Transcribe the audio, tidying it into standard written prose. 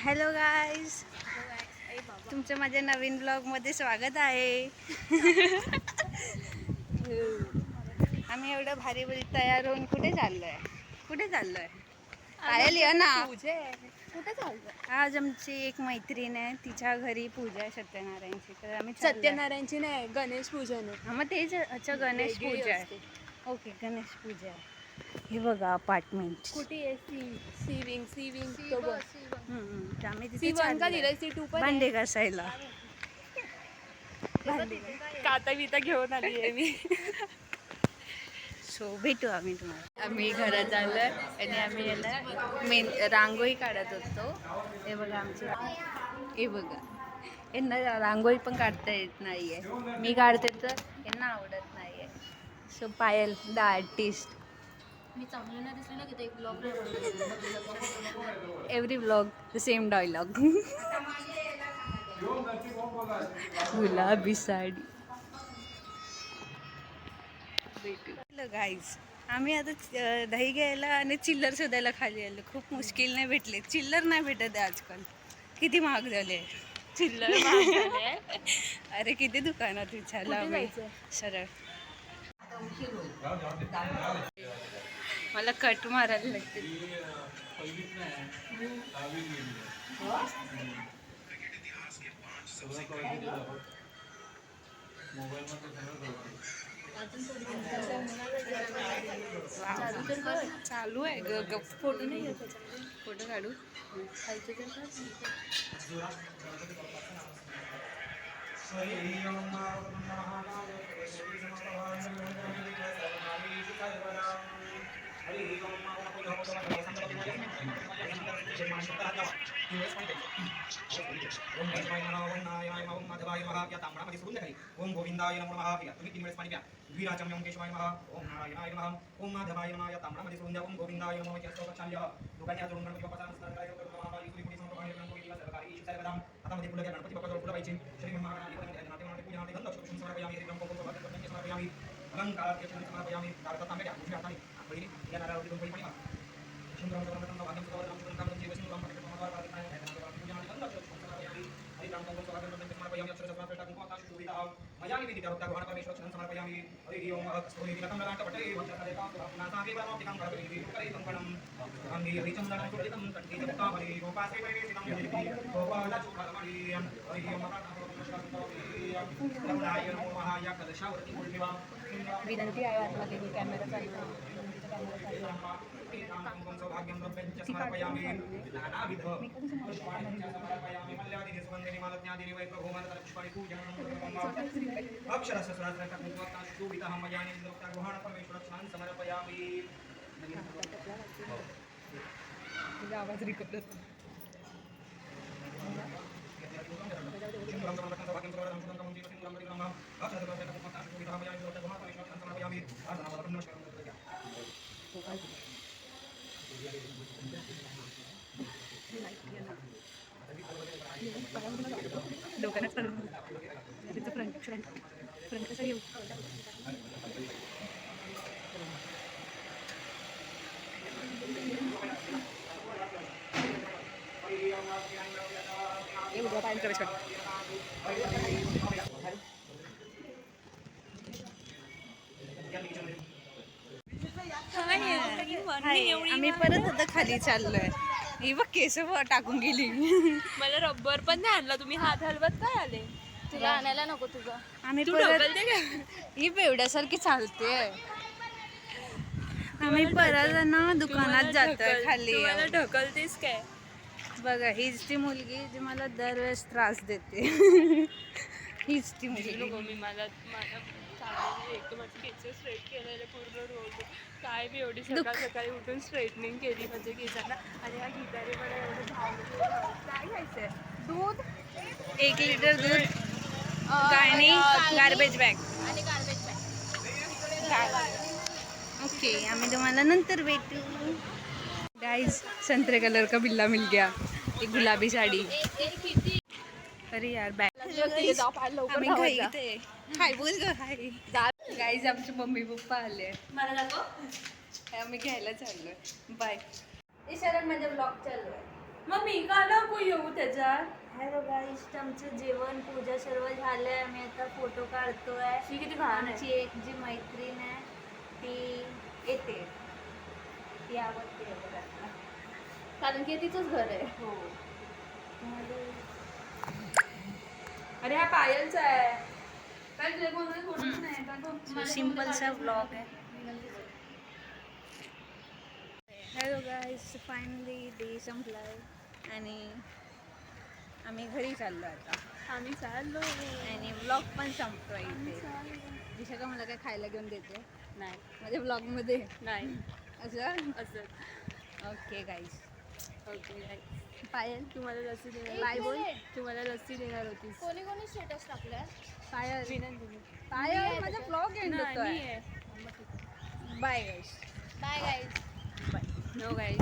Hello guys, तुमचं माझ्या नवीन ब्लॉगमध्ये स्वागत आहे. आम्ही एवढं भारी भारी तयार होऊन कुठे चाललोय? पायल ये ना. कुठे चाललं? आज आमची एक मैत्रीण आहे, तिच्या घरी पूजा आहे सत्यनारायणची, तर आम्ही सत्यनारायणची नाही, गणेश पूजन आहे. हा मग तेच. अच्छा, गणेश पूजा आहे. ओके, गणेश पूजा आहे. हे बघा अपार्टमेंट कुठे आहे? सी विंग तो बघ. आम्ही तिथे C1 का दिलंय? C2 पण भांडे घासायला. काता बिता घेऊन आली आहे मी. सो भेटू आम्ही तुम्हाला. आम्ही घरात आलोय आणि आम्ही याला रांगोळी काढत होतो. हे बघा आमची हे बघा, यांना रांगोळी पण काढता येत नाहीये. मी काढते तर यांना आवडत नाहीये. So Payal the artist. मी चांगली नाही दिसली ना, की एक blog every blog the same dialogue. गुलाबी साडी. भेटू गाईज. आम्ही आता दही घ्यायला आणि चिल्लर शोधायला खाली आलो. खूप मुश्किलने भेटले. चिल्लर नाही भेटत आहे आजकाल. किती महाग झाले चिल्लर. अरे किती दुकानात विचारलं आम्ही सरळ. मला कट मारायला लागते. चालू आहे ग. फोटो नाही, फोटो काढू. ओम गोविंदाय नमः. तुम्ही 3 वेळेस पाणी प्या. वीराचम ओम केशवाय नमः. ओम नारायणाय नमः. ओम माधवाय नमः. या तांबडामध्ये सोडून द्या. ओम गोविंदाय नमः. या स्तोत्र छान द्या. दोघांनी हात जोडून गणपती बाप्पाचा नमस्कार करायचा. महाकाली कुली कुली समर्पण गणपती दिवस सरकारी ईश्वर बदाम. आता मध्ये फुलं घ्या. गणपती बाप्पाजवळ फुलं पाहिजे. श्री महाकाली नाते नाते पूजा नाते गंध लक्ष्मी समर्पयामी. श्री ब्रह्म गोविंद गणपती समर्पयामी. अलंकार केशव समर्पयामी. दारता तांबे द्या. उजव्या हाताने बहिणी या नारळावरती 2 पाणी मारा. सुंदरम सर्वप्रथम भाग्यम सुखवरम सुखवरम जीव सुंदरम पठित प्रमादार प्रार्थना पूजा नाते गंध लक्ष्मी समर्पयामी. हरि राम गंगो स्वागत गणपती समर्पयामी. अक्षर सर्वप्रथम कुंकुमाता शुभविता मयामी विदिता रुक्ता गहन परमेश्वर चरण समर्पयामी. हरि ओम स्तोहि दिलकं ललाट पटे वंचकलेका नासागे ब्रह्मोक्तिकं करकरी करे कंकणं अंगे हरिचंदनं सुरजितं कंठे जपतामणि गोपासे परिवेशितं यदिति गोपालचूडामणि. हरि ओम रमणाय नमो नमः. या कलशावरती पूर्णिमा विनंती आहे आतमध्ये कॅमेरा चालू सौभाग्यं द्रव्यञ्च समर्पयामि. नानाविध पुष्पाणि समर्पयामि. मल्यादिनि सुगन्धिनि मालज्ञादिनि वै प्रभोमनतरपुष्पाणि पूजनं अक्षरस्य सहस्रकं शुभितः मया निरुक्ता गृहाण परमेश्वरं समर्पयामि. तुझा आवाज रिकॉर्ड होतो. लोकांनाच फ्रंट कसं घेऊ. प्रवेश कर. आम्ही परत आता खाली चाललोय. ही बघ केस टाकून गेली. मला रब्बर पण नाही आणला. तुम्ही हात हलवत काय आले? तुला आणायला नको तुझं. आम्ही तू परत ढकलते का? ही बेवड्यासारखी चालते. आम्ही परत ना दुकानात जातोय खाली. मला ढकलतेस काय? बघा हीच ती मुलगी जी मला दरवेळेस त्रास देते. हीच ती मुलगी. मी मला एक माझे केस स्ट्रेट केलेले पूर्ण रोज. काय मी एवढी सकाळी उठून स्ट्रेटनिंग केली म्हणजे केसांना. आणि हा गीताने मला एवढं काय घ्यायचंय? दूध, 1 लिटर दूध आणि गार्बेज बॅग. ओके, आम्ही तुम्हाला नंतर भेटू. गाइस, संतरे कलर का बिल्ला मिल गया. एक गुलाबी साडी. अरे यार बॅग. आम्ही घाईत. हाय बोल ग. हाय गाईज, आमचे मम्मी पप्पा आले. मला दाखव. आम्ही घ्यायला चाललोय. बाय. इशारा माझा ब्लॉग चालू आहे. मग मी का नको येऊ त्याच्यात? हॅलो गाईस, आमचं जेवण पूजा सर्व झालंय. आम्ही आता फोटो काढतोय. शी किती घाण आहे. आमची एक जी मैत्रीण आहे ती येते, ती आवडते वगैरे आता. कारण की तिचंच घर आहे. हो. तुम्हाला अरे हा पायलचा आहे. काय तुझ्या कोणाला फोटोच नाही कारण तो सिम्पलचा व्लॉग आहे. हॅलो गाईस, फायनली डे संपलाय आणि आम्ही घरी चाललो आता आम्ही चाललो आणि व्लॉग पण संपतोय इथे. दिशा मला काय खायला घेऊन देते नाही माझ्या व्लॉगमध्ये नाही असं. असं. ओके गाईस. ओके पायल तुम्हाला लस्सी देणार बाय बोल. तुम्हाला लस्सी देणार होतीस. कोणी कोणी स्टेटस टाकलाय? पायल विनंती पायल माझा व्लॉग एंड नाही होतोय. आहे. Bye guys. Bye guys. No guys.